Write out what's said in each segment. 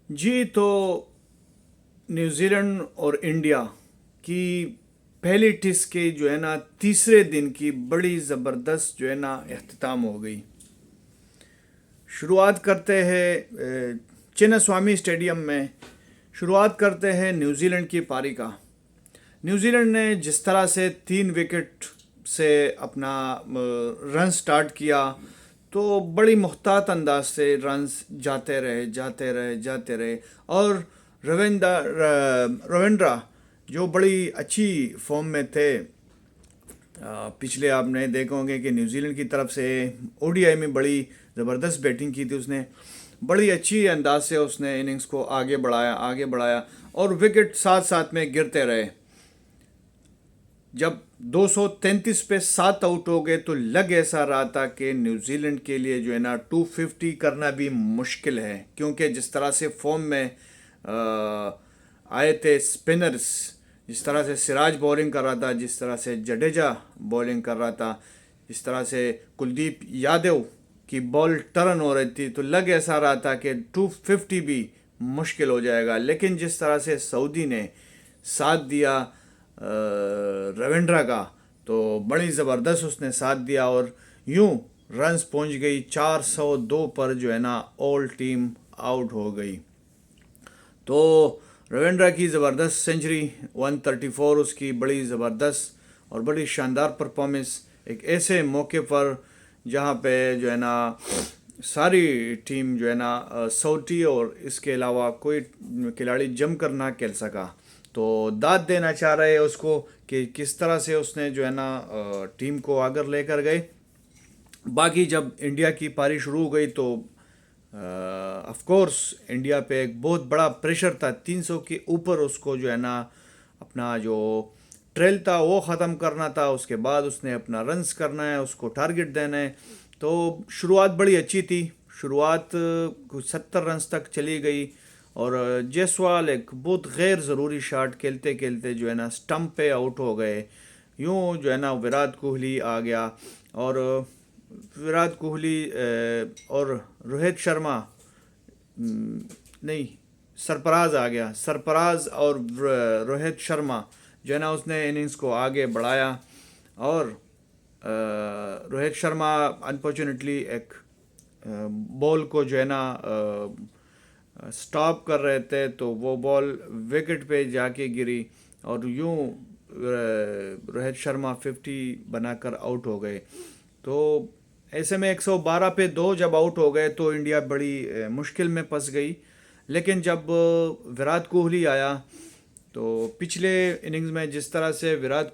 जी, तो न्यूज़ीलैंड और इंडिया की पहली टेस्ट के जो है ना तीसरे दिन की बड़ी ज़बरदस्त जो है ना अख्ताम हो गई। शुरुआत करते हैं चिन्नास्वामी स्टेडियम में। शुरुआत करते हैं न्यूज़ीलैंड की पारी का। न्यूज़ीलैंड ने जिस तरह से 3 विकेट से अपना रन स्टार्ट किया, तो बड़ी मुख्तात अंदाज से रन्स जाते रहे जाते रहे जाते रहे। और रविंद्रा जो बड़ी अच्छी फॉर्म में थे, पिछले आपने देखा होंगे कि न्यूजीलैंड की तरफ से ओडीआई में बड़ी ज़बरदस्त बैटिंग की थी उसने। बड़ी अच्छी अंदाज से उसने इनिंग्स को आगे बढ़ाया और विकेट साथ साथ में गिरते रहे। जब 233 पे 7 आउट हो गए तो लग ऐसा रहा था कि न्यूजीलैंड के लिए जो है ना 250 करना भी मुश्किल है, क्योंकि जिस तरह से फॉर्म में आए थे स्पिनर्स, जिस तरह से सिराज बॉलिंग कर रहा था, जिस तरह से जडेजा बॉलिंग कर रहा था, जिस तरह से कुलदीप यादव की बॉल टर्न हो रही थी, तो लग ऐसा रहा था कि 250 भी मुश्किल हो जाएगा। लेकिन जिस तरह से सऊदी ने साथ दिया रविंद्रा का, तो बड़ी ज़बरदस्त उसने साथ दिया और यूं रन्स पहुंच गई 402 पर जो है ना ऑल टीम आउट हो गई। तो रविंद्रा की ज़बरदस्त सेंचुरी 134, उसकी बड़ी ज़बरदस्त और बड़ी शानदार परफॉर्मेंस एक ऐसे मौके पर जहाँ पे जो है ना सारी टीम जो है ना सऊदी और इसके अलावा कोई खिलाड़ी जम कर ना खेल सका। तो दाद देना चाह रहे हैं उसको कि किस तरह से उसने जो है ना टीम को आगे लेकर गए। बाकी जब इंडिया की पारी शुरू हो गई तो ऑफ कोर्स इंडिया पे एक बहुत बड़ा प्रेशर था। 300 के ऊपर उसको जो है ना अपना जो ट्रेल था वो ख़त्म करना था। उसके बाद उसने अपना रन्स करना है, उसको टारगेट देना है। तो शुरुआत बड़ी अच्छी थी। शुरुआत कुछ 70 रन्स तक चली गई और जायसवाल एक बहुत गैर ज़रूरी शॉट खेलते खेलते जो है ना स्टंप पे आउट हो गए। यूँ जो है ना विराट कोहली आ गया और विराट कोहली और रोहित शर्मा, नहीं, सरफराज आ गया। सरफराज और रोहित शर्मा जो है ना उसने इनिंग्स को आगे बढ़ाया और रोहित शर्मा अनफॉर्चुनेटली एक बॉल को जो है ना स्टॉप कर रहे थे, तो वो बॉल विकेट पे जाके गिरी और यूं रोहित शर्मा 50 बनाकर आउट हो गए। तो ऐसे में 112 पे 2 जब आउट हो गए तो इंडिया बड़ी मुश्किल में फंस गई। लेकिन जब विराट कोहली आया, तो पिछले इनिंग्स में जिस तरह से विराट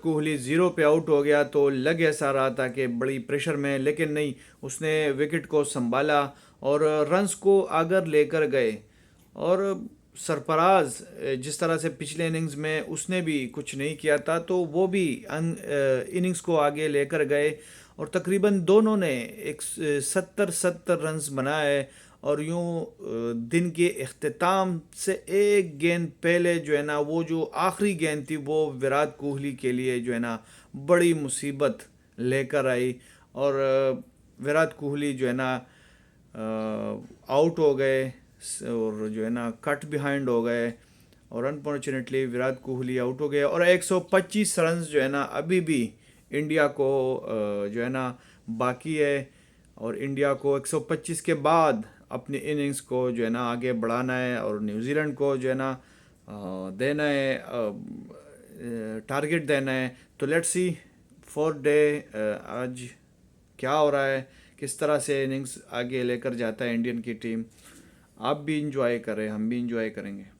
कोहली 0 पे आउट हो गया तो लग ऐसा रहा था कि बड़ी प्रेशर में, लेकिन नहीं, उसने विकेट को संभाला और रन्स को आगे लेकर गए। और सरफराज जिस तरह से पिछले इनिंग्स में उसने भी कुछ नहीं किया था, तो वो भी इनिंग्स को आगे लेकर गए और तकरीबन दोनों ने एक 70 रन्स बनाए। और यूं दिन के अख्ताम से एक गेंद पहले जो है ना वो जो आखिरी गेंद थी वो विराट कोहली के लिए जो है ना बड़ी मुसीबत लेकर आई और विराट कोहली जो है ना आउट हो गए और जो है ना कट बिहाइंड हो गए और अनफॉर्चुनेटली विराट कोहली आउट हो गए। और 125 रन जो है ना अभी भी इंडिया को जो है ना बाकी है और इंडिया को 125 के बाद अपनी इनिंग्स को जो है ना आगे बढ़ाना है और न्यूजीलैंड को जो है ना देना है, टारगेट देना है। तो लेट्स सी फोर्थ डे आज क्या हो रहा है, किस तरह से इनिंग्स आगे लेकर जाता है इंडियन की टीम। आप भी इंजॉय करें, हम भी इंजॉय करेंगे।